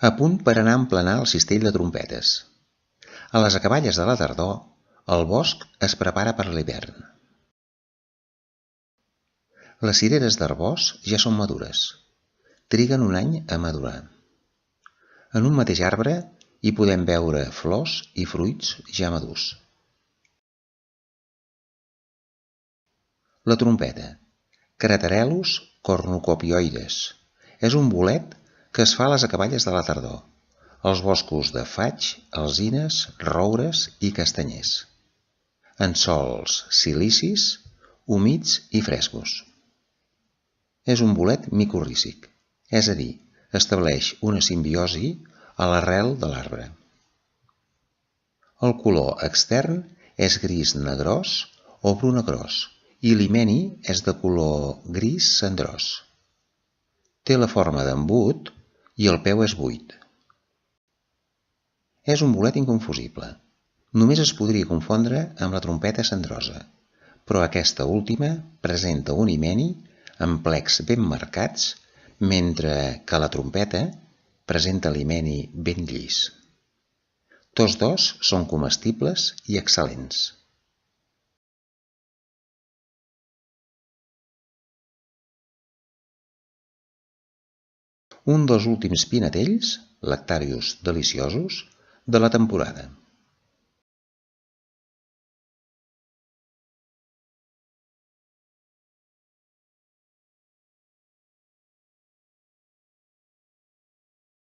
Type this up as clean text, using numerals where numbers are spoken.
A punt per anar a emplenar el cistell de trompetes. A les acaballes de la tardor, el bosc es prepara per l'hivern. Les cireres d'Arbós ja són madures. Triguen un any a madurar. En un mateix arbre hi podem veure flors i fruits ja madurs. La trompeta, Craterellus cornucopioides, és un bolet que es fa a les acaballes de la tardor, als boscos de faig, alzines, roures i castanyers, en sòls silicis, humits i frescos. És un bolet micorrízic, és a dir, estableix una simbiosi a l'arrel de l'arbre. El color extern és gris negrós o bru negrós i l'himeni és de color gris cendrós. Té la forma d'embut i el peu és buit. És un bolet inconfusible. Només es podria confondre amb la trompeta cendrosa, però aquesta última presenta un himeni amb plecs ben marcats, mentre que la trompeta presenta l'himeni ben llis. Tots dos són comestibles i excel·lents. Un dels últims pinetells, Lactarius deliciosus, de la temporada.